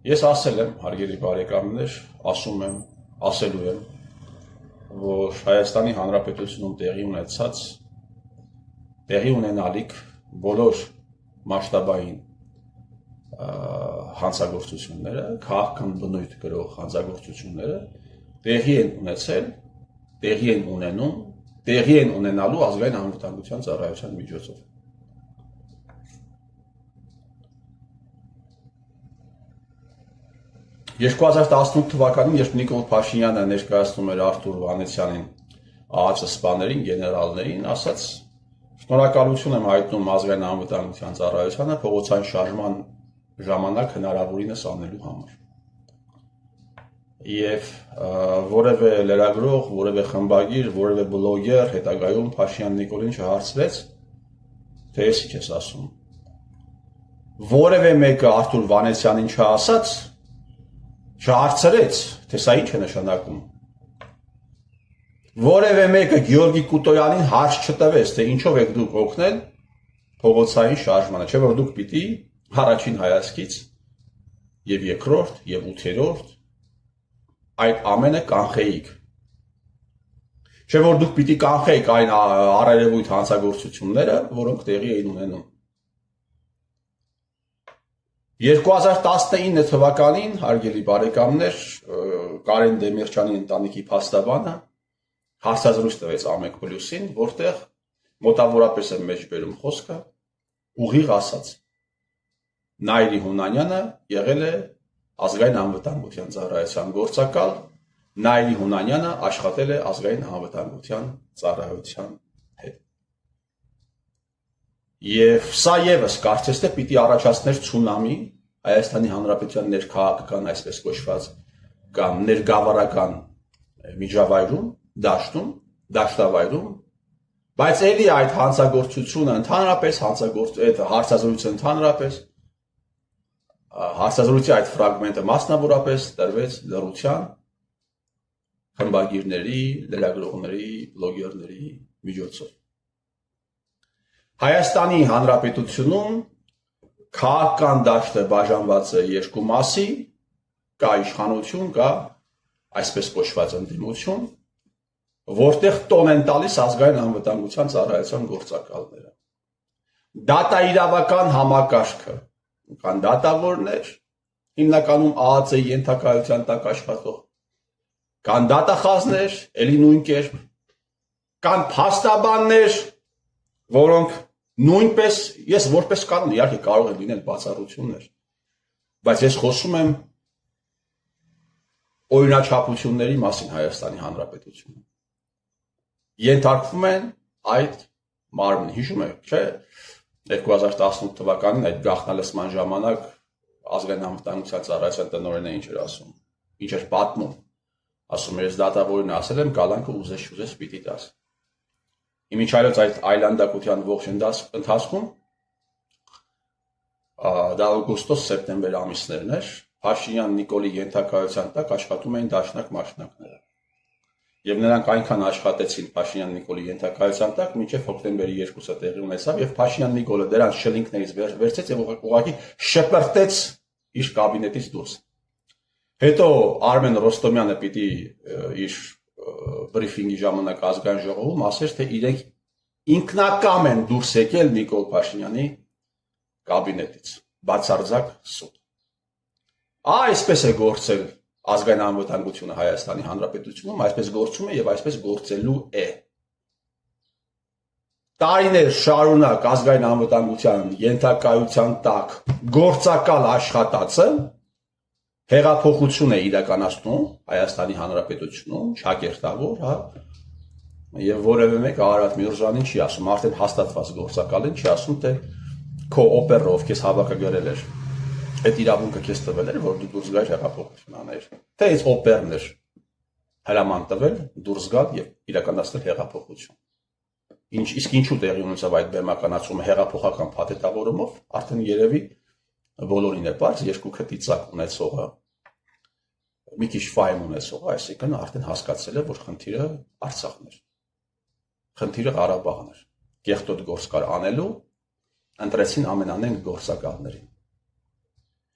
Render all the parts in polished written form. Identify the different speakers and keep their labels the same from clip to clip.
Speaker 1: Ես ասել եմ, հարգելի բարեկամներ, ասում եմ, ասելու եմ, որ Հայաստանի Հանրապետությունում տեղի ունենալիք բոլոր մասշտաբային հանցագործությունները, քաղաքական բնույթ կրող հանցագործությունները տեղի են ունեցել, տեղի են ունենում, տեղի են ունենալու ազգային անվտանգության ծառայության միջոցով։ «2018 թվականին, երբ Նիկոլ Փաշինյանը ներկայացնում էր Արթուր Վանեցյանին, ԱԱԾ սպաներին, գեներալներին, ասաց. «Շնորհակալություն եմ հայտնում ազգային անվտանգության ծառայությանը փողոցային շարժման ժամանակ հնարավորինս անելու համար»։ Եվ որևէ լրագրող, որևէ խմբագիր, որևէ բլոգեր հետագայում Փաշինյան Նիկոլին չհարցրեց, թե ես ինչ ես ասում։ Որևէ մեկը Արթուր Վանեցյանին չասաց, չհարցրեց, թե սա ինչ է նշանակում։ Որևէ մեկը Գեորգի Կուտոյանին հարց չտվեց, թե ինչով եք դուք օգնել փողոցային շարժմանը, չէ՞ որ դուք պիտի առաջին հայացքից եւ երկրորդ եւ ութերորդ այդ ամենը կանխեիք։ Չէ՞ որ դուք պիտի կանխեիք այն առերևույթ հանցագործությունները, որոնք տեղի էին ունենում։ 2019 թվականին, հարգելի բարեկամներ, Կարեն Դեմիրճյանի ընտանիքի փաստաբանը հարցազրույց տվեց Ամեկ+-ին, որտեղ մոտավորապես է մեջ բերում խոսքը, ուղիղ ասաց. Նայիրի Հունանյանը եղել է ազգային անվտանգության ծառայության գործակալ, Նայիրի Հունանյանը աշխատել է ազգային անվտանգության ծառայության հետ։ Եվ սա եւս կարծես թե պիտի առաջացներ ցունամի Հայաստանի Հանրապետության ներքաղաքական, այսպես կոչված, կամ ներգավառական միջավայրում, դաշտում, դաշտավայրում, բայց ելի այդ հանցագործությունը ընդհանրապես, այդ հարցազրույցը ընդհանրապես, հարցազրույցի այդ ֆրագմենտը մասնավորապես տրվեց լռության, խմբագիրների, լրագրողների, բլոգերների միջոցով։ Հայաստանի Հանրապետությունում քաղաքական դաշտը բաժանված է երկու մասի, կա իշխանություն, կա այսպես կոչված ընդդիմություն, որտեղ տոն են տալիս ազգային անվտանգության ծառայության գործակալները։ Դատաիրավական համակարգը, կան դատավորներ, հիմնականում ԱԱԾ-ի ենթակայության տակ աշխատող, կան դատախազներ, էլի նույն կերպ, կան փաստաբաններ, որոնք նույնպես, ես որպես կանոն, իհարկե կարող են լինել բացառություններ, բայց ես խոսում եմ օրինաչափությունների մասին Հայաստանի Հանրապետությունում։ Ենթարկվում են այդ մարմին, հիշում եք, չէ՞, 2018 թվականին այդ գաղտնալսման ժամանակ ազգային անվտանգության ծառայության տնօրենը ինչ էր ասում, ինչ էր պատմում, ասում էր, ես դատավորին ասել եմ, կալանքը ուզես պիտի տաս։ Իմիջայլոց այդ այլանդակության ողջ ընթացքում, դա օգոստոս-սեպտեմբեր ամիսներն էր, Փաշինյան Նիկոլի ենթակայության տակ աշխատում էին դաշնակ մասնակները։ Եվ նրանք այնքան աշխատեցին Փաշինյան Նիկոլի ենթակայության տակ, մինչև հոկտեմբերի 2-ը տեղի ունեցավ, եւ Փաշինյան Նիկոլը դրանց շլինքներից վերցեց եւ ուղղակի շպրտեց իր կաբինետից դուրս։ Հետո Արմեն Ռոստոմյանը պիտի իր բրիֆինգի ժամանակ ազգային ժողովում ասեր, թե իրենք ինքնակամ են դուրս եկել Նիկոլ Փաշինյանի կաբինետից, բացարձակ սուտ։ Այսպես է գործել ազգային անվտանգությունը Հայաստանի Հանրապետությունում, այսպես գործում է եւ այսպես գործելու է։ Տարիներ շարունակ ազգային անվտանգության ենթակայության տակ գործակալ աշխատածը հեղափոխություն է իրականացնում Հայաստանի Հանրապետությունում, ճակերտավոր, հա, եւ որևէ մեկ Արարատ Միրզյանին չի ասում, արդեն հաստատված գործակալին չի ասում, թե քո օպերով քեզ հավաքագրել էր, այդ իրավունքը քեզ տվել էր, որ դու դուրս գայր հեղափոխություն աներ, թե այս օպերն էր հրաման տվել դուրս գալ եւ իրականացնել հեղափոխություն։ Իսկ ինչու տեղի ունեցավ այդ բեմականացումը հեղափոխական փաթեթավորումով, արդեն երևի բոլորին է պարզ, երկու քտիծակ ունեցողը, մի քիչ ֆայմ ունեցողը, այսինքն արդեն հասկացել է, որ խնդիրը Արցախն էր, խնդիրը Ղարաբաղն էր, կեղտոտ գործ կար անելու, ընտրեցին ամենանենգ գործակալներին։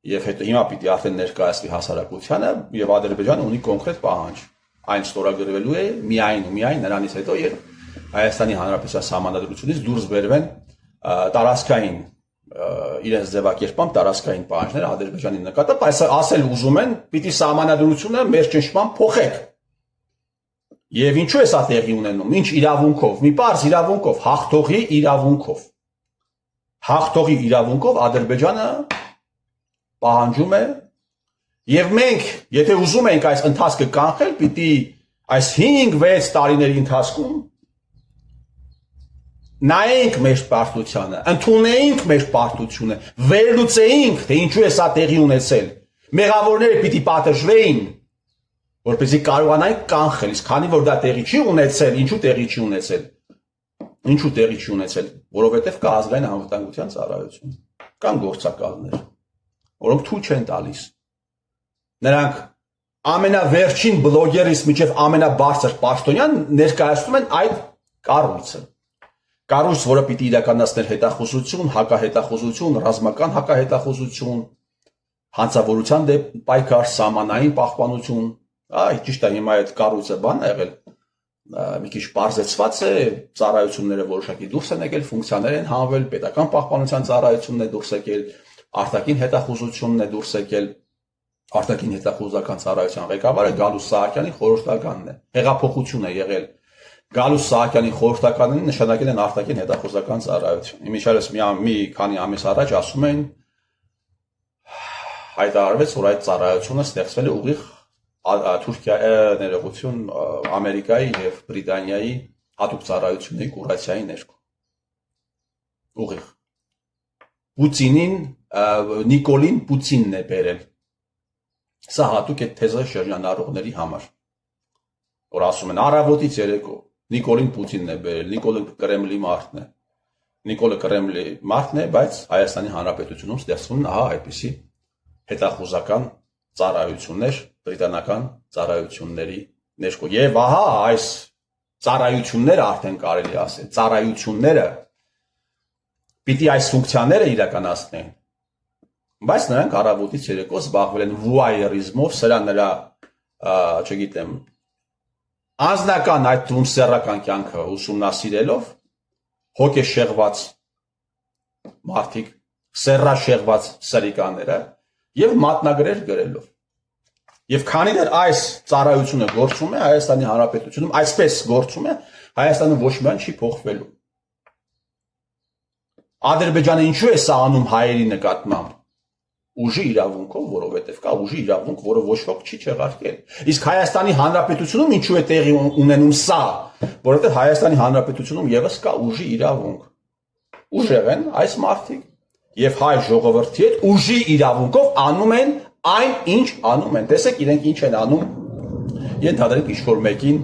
Speaker 1: Եվ հետո հիմա պիտի արդեն ներկայացվի հասարակությանը եւ Ադրբեջանը ունի կոնկրետ պահանջ այն ստորագրվելու է միայն ու միայն նրանից հետո երբ Հայաստանի Հանրապետության սահմանադրությունից դուրս բերվեն տարածքային իրենց ձևակերպամբ տարածքային պահանջները Ադրբեջանի նկատմամբ այս ասել ուզում են պիտի սահմանադրությունը մեր ճնշմամբ փոխեք եւ ինչու է սա տեղի ունենում ինչ իրավունքով մի պարզ իրավունքով հաղթողի իրավունքով Ադրբեջանը պահանջում է եւ մենք եթե ուզում ենք այս ընթացքը կանխել պիտի այս 5-6 տարիների ընթացքում նայենք մեր պարտությանը ընդունեինք մեր պարտությունը վերլուծեինք թե ինչու է սա տեղի ունեցել մեղավորները պիտի պատժվեին որպեսզի կարողանանք կանխել իսկ քանի որ դա տեղի չի ունեցել ինչու տեղի չի ունեցել որովհետեւ կա ազգային անվտանգության ծառայություն կան գործակալներ որոնք թույլ չեն տալիս նրանք ամենավերջին բլոգերից մինչև ամենաբարձր պաշտոնյան ներկայացնում են այդ կառույց, որը պիտի իրականացներ հետախուզություն, հակահետախուզություն, ռազմական հակահետախուզություն, հանցավորության դեմ պայքար, սահմանային պահպանություն, ճիշտ է հիմա այդ կառույցը բան է եղել, մի քիչ պարզեցված է, ծառայությունները որոշակի դուրս են եկել, ֆունկցիաներ են հանվել, պետական պահպանության ծառայությունն է դուրս եկել, արտաքին հետախուզությունն է դուրս եկել, արտաքին հետախուզական ծառայության ղեկավարը Գալուս Սահակյանի խորհրդականն է, հեղափոխություն է եղել, Գալուս Սահակյանի խորհրդականին նշանակել են արտաքին հետախուզական ծառայություն, իմիջիայլոց մի քանի ամիս առաջ ասում են հայտարարվեց, որ այդ ծառայությունը ստեղծվել է ուղիղ Թուրքիայի ներողություն Ամերիկայի եւ Բրիտանիայի հատուկ ծառայությունների կուրացիայի ներքո ուղիղ Պուտինին Նիկոլին Պուտինն է բերել սա հատուկ է թեզը շրջանառողների համար որ ասում են առավոտից երեկո Նիկոլին Պուտինն է բերել Նիկոլը Կրեմլի մարդն է Նիկոլը Կրեմլի մարդն է բայց Հայաստանի Հանրապետությունում ստեղծվում են այդպիսի հետախուզական ծառայություններ բրիտանական ծառայությունների ներքո եւ այս ծառայությունները արդեն կարելի ասել ծառայությունները պիտի այս ֆունկցիաները իրականացնեն բայց նրանք առավոտից երեկո զբաղվել են վուայերիզմով սրա նրա չգիտեմ անձնական այդ թվում սեռական կյանքը ուսումնասիրելով հոգեշեղված մարդիկ սեռաշեղված սրիկաները եւ մատնագրեր գրելով եւ քանի դեռ այս ծառայությունը գործում է Հայաստանի Հանրապետությունում այսպես գործում է Հայաստանը ոչ մի բան չի փոխվելու Ադրբեջանը ինչու է սա անում հայերի նկատմամբ ուժի իրավունքով որովհետեւ կա ուժի իրավունք որը ոչ ոք չի չեղարկել իսկ Հայաստանի Հանրապետությունում ինչու է տեղի ունենում սա որովհետեւ Հայաստանի Հանրապետությունում եւս կա ուժի իրավունք ուժեղ են այս մարդիկ եւ հայ ժողովրդի հետ ուժի իրավունքով անում են այն ինչ անում են տեսեք իրենք ինչ են անում ենթադրենք ինչ-որ մեկին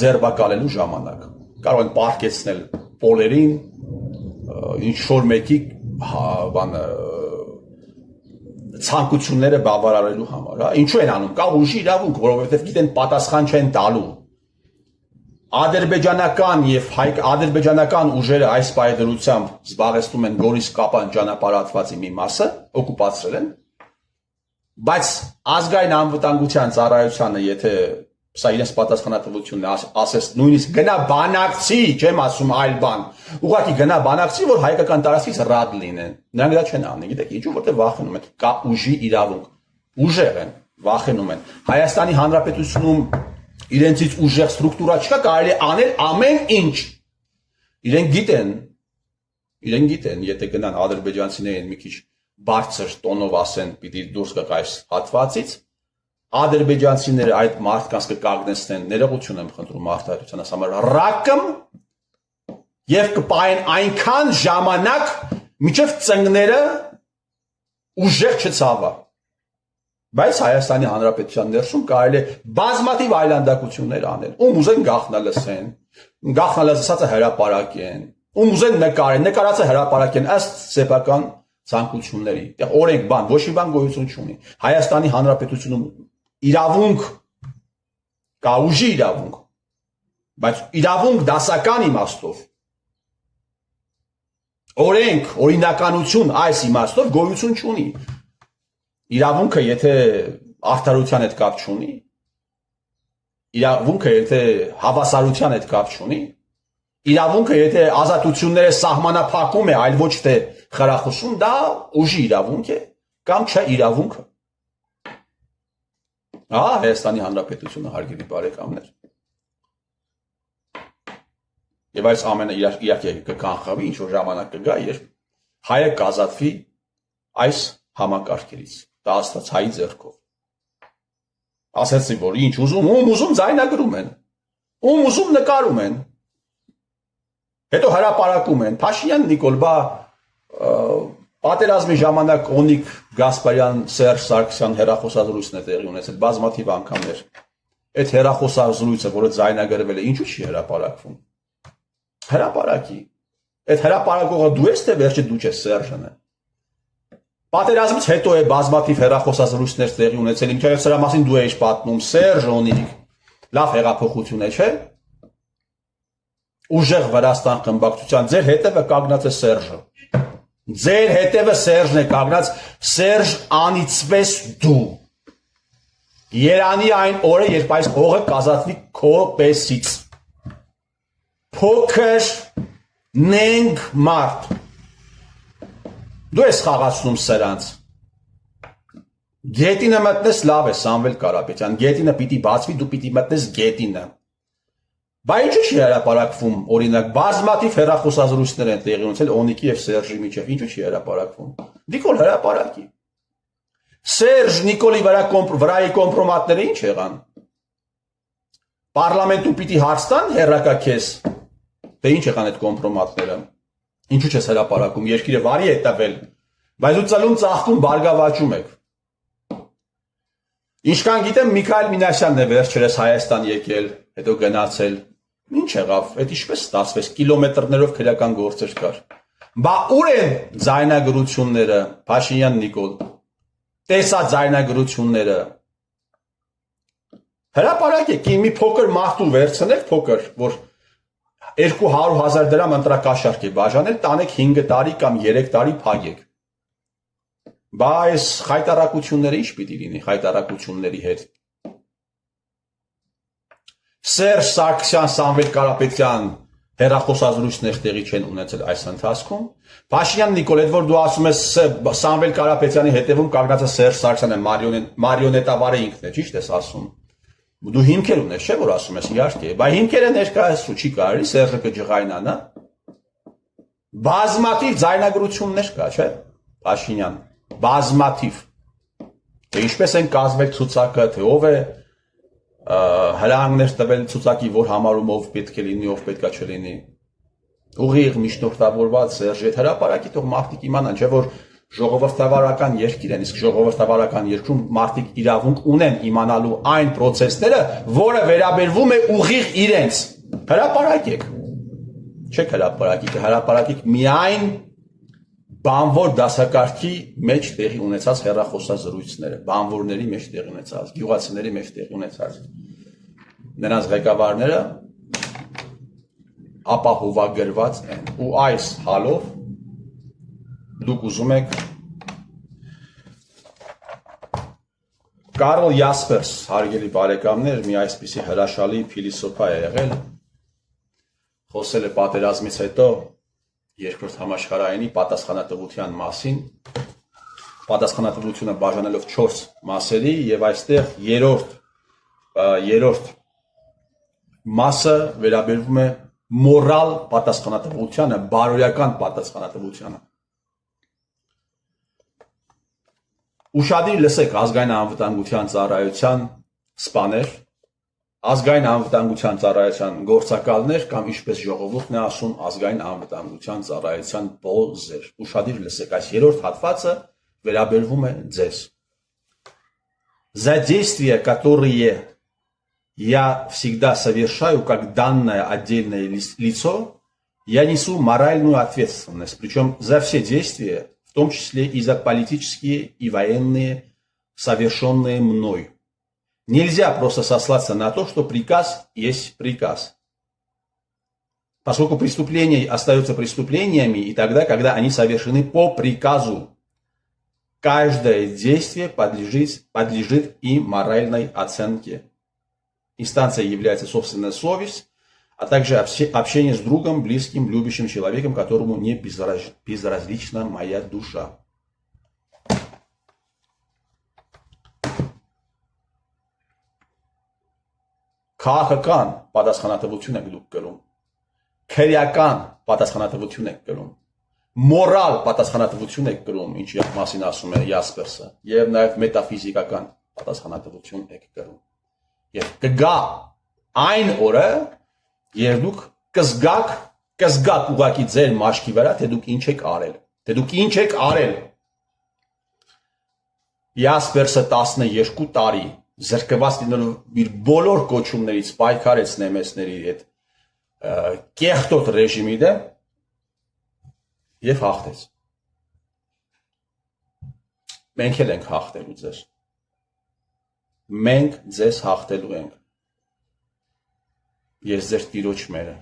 Speaker 1: ձերբակալելու ժամանակ կարող են պարկեցնել պոլերին ինչ-որ մեկի բան ցանկությունները բավարարելու համար ինչու են անում կա ուժի իրավունք որովհետեւ գիտեն պատասխան չեն տալու ադրբեջանական եւ ադրբեջանական ուժերը այս պայդրությամբ զբաղեցնում են Գորիս Կապան ճանապարհատվածի մի մասը օկուպացրել են բայց ազգային անվտանգության ծառայությանը եթե սա իրենց պատասխանատվությունն է ասես նույնիսկ գնա բանակցի չեմ ասում այլ բան ուղղակի գնա բանակցի որ հայկական տարածքից ռադ լինեն նրանք դա չեն անի գիտեք ինչու որտեղ վախենում են կա ուժի իրավունք ուժեղ են վախենում են Հայաստանի Հանրապետությունում իրենցից ուժեղ ստրուկտուրա չկա կարելի անել ամեն ինչ իրենք գիտեն եթե գնան ադրբեջանցիներին մի քիչ բարձր տոնով ասեն պիտի դուրս գա այս հատվածից ադրբեջանցիները այդ մարդկանց կկանգնեցնեն ներողություն եմ խնդրում արտահայտության համար ռակմ եւ կպայեն այնքան ժամանակ մինչեւ ծնկները ուժեղ չցավա բայց Հայաստանի Հանրապետության ներսում կարելի է բազմաթիվ այլանդակություններ անել ում ուզեն գախնալսեն գախնալսածը հրապարակեն ում ուզեն նկարեն նկարածը հրապարակեն ըստ սեփական ցանկությունների այդտեղ օրենք բան ոչ մի բան գոյություն չունի Հայաստանի Հանրապետությունում իրավունք կա ուժի իրավունք բայց իրավունք դասական իմաստով օրենք օրինականություն այս իմաստով գոյություն չունի իրավունքը եթե արդարության հետ կապ չունի, իրավունքը եթե հավասարության հետ կապ չունի, իրավունքը եթե ազատությունները սահմանափակում է, այլ ոչ թե խրախուսում, դա ուժի իրավունք է կամ չէ իրավունքը։ Ահա Հայաստանի Հանրապետությունը, հարգելի բարեկամներ։ Եվ այս ամենը իհարկե կկանխավի, ինչ որ ժամանակ կգա, երբ հայը կազատվի այս համակարգերից, դա աստված հայի ձեռքով։ Ասեցի, որ ինչ ուզում, ուզում ձայնագրում են, ուզում նկարում են, հետո հրապարակում են, Փաշինյան Նիկոլ, բա պատերազմի ժամանակ Օնիկ Գասպարյան, Սերժ Սարգսյան հեռախոսազրույցն է տեղի ունեցել բազմաթիվ անգամներ։ Այդ հեռախոսազրույցը, որը ձայնագրվել է, ինչու չի հրապարակվում։ Հրապարակի։ Այդ հրապարակողը դու ես, թե վերջը դու ես Սերժն է։ Պատերազմից հետո է բազմաթիվ հեռախոսազրույցներ տեղի ունեցել, ինչեւ սրա մասին դու ես պատմում, Սերժ Օնիկ, լավ հեղափոխություն է, չէ՞։ Ուժեղ Վրաստան խմբակցության ձեր հետևը կանգնած է Սերժը։ Ձեր հետևը Սերժն է կանգնած, Սերժ անիծվես դու։ Երանի այն օրը, երբ այս հողը կազատվի քո պեսից։ Փոքր նենք մարդ։ Դու ես խաղացնում սրանց։ Գետինը մտնես լավ է, Սամվել Կարապետյան, գետինը պիտի բացվի, դու պիտի մտնես գետինը։ Բա ինչու չի հրապարակվում, օրինակ, բազմաթիվ հեռախոսազրույցներ են տեղի ունեցել Օնիկի եւ Սերժի միջեւ, ինչու չի հրապարակվում։ Նիկոլ հրապարակի։ Սերժ Նիկոլի վրայի կոմպրոմատները ինչ եղան։ Պարլամենտում պիտի հարց տան հերրակա քեզ։ Դե ինչ եղան այդ կոմպրոմատները։ Ինչու չես հրապարակում, երկիրը վարի է տվել, բայց դու ծլում ծաղկում բարգավաճում եք։ Ինչքան գիտեմ, Միքայել Մինասյանն է վերջերս Հայաստան եկել, հետո գնացել։ Ինչ եղավ, այդ ինչպես ստացվեց, կիլոմետրներով քրեական գործեր կար։ Բա ուր են ձայնագրությունները, Փաշինյան Նիկոլ, տեսա ձայնագրությունները։ Հրապարակեք, մի փոքր մարդու վերցնեք, փոքր, որ 200,000 դրամ ընտրակաշարք է բաժանել, տանեք 5 տարի կամ 3 տարի փակեք։ Բա այս խայտարակությունները ինչ պիտի լինի խայտարակությունների հետ։ Սերժ Սարգսյան, Սամվել Կարապետյան հեռախոսազրույցներ տեղի չեն ունեցել այս ընթացքում։ Փաշինյան Նիկոլ, այդ որ դու ասում ես Սամվել Կարապետյանի հետևում կանգնած է Սերժ Սարգսյանը, մարիոնետավարը ինքն է, ճիշտ ես ասում։ Դու հիմքեր ունես, չէ՞ որ ասում ես, իհարկե, բայց հիմքերը ներկայացու չի կարելի, Սերժը կջղայնանա։ Բազմաթիվ ձայնագրություններ կա, չէ՞, Փաշինյան, բազմաթիվ։ Թե ինչպես են կազմել ցուցակը, թե ով է հրահանգներ տվել ցուցակի, որ համարումով պետք է լինի, ով պետքա չլինի։ Ուղիղ միջնորդավորված Սերժի հետ հրապարակի թող մարդիկ իմանան, չէ՞ որ ժողովրդավարական երկիր են, իսկ ժողովրդավարական երկրում մարդիկ իրավունք ունեն իմանալու այն process-ները, որը վերաբերվում է ուղիղ իրենց։ Հրապարակեք։ Չեք հրապարակի, հրապարակեք միայն բանվոր դասակարգի մեջ տեղի ունեցած հեռախոսազրույցները, բանվորների մեջ տեղի ունեցած, գյուղացիների մեջ տեղի ունեցած։ Նրանց ղեկավարները ապահովագրված են ու այս հալով դուք ուզում եք Կարլ Յասպերս, հարգելի բարեկամներ, մի այսպիսի հրաշալի փիլիսոփա է եղել, խոսել է պատերազմից հետո երկրորդ համաշխարհայինի պատասխանատվության մասին, պատասխանատվությունը բաժանելով 4 մասերի եւ այստեղ երրորդ մասը վերաբերվում է մորալ պատասխանատվությանը, բարոյական պատասխանատվությանը։ Ուշադիր լսեք ազգային անվտանգության ծառայության սպաներ, ազգային անվտանգության ծառայության գործակալներ կամ ինչպես ժողովուրդն է ասում ազգային անվտանգության ծառայության բոզեր։ Ուշադիր лесեք, այս երրորդ հատվածը վերաբերվում է ձեզ։ За действия, которые я всегда совершаю как данное отдельное лицо, я несу моральную ответственность, причем за все действия, в том числе и за политические и военные, совершенные мной. Нельзя просто сослаться на то, что приказ есть приказ. Поскольку преступления остаются преступлениями и тогда, когда они совершены по приказу. Каждое действие подлежит и моральной оценке. Инстанцией является собственная совесть, а также общение с другом, близким, любящим человеком, которому не безразлична моя душа. Քաղաքական պատասխանատվություն եք դուք կրում, քրեական պատասխանատվություն եք կրում, մորալ պատասխանատվություն եք կրում, ինչի մասին ասում է Յասպերսը, եւ նաեւ մետաֆիզիկական պատասխանատվություն եք կրում։ Եվ կգա այն օրը, երբ դուք կզգաք ուղակի ձեր մաշկի վրա, թե դուք ինչ եք արել, թե դուք ինչ եք արել։ Յասպերսը 12 տարի զրկված լինելով իր բոլոր կոչումներից պայքարեց նեմեսների հետ կեղտոտ ռեժիմի դեմ եւ հաղթեց։ Մենք էլ ենք հաղթելու ձեզ։ Մենք ձեզ հաղթելու ենք։ Ես ձեր տիրոջ մերը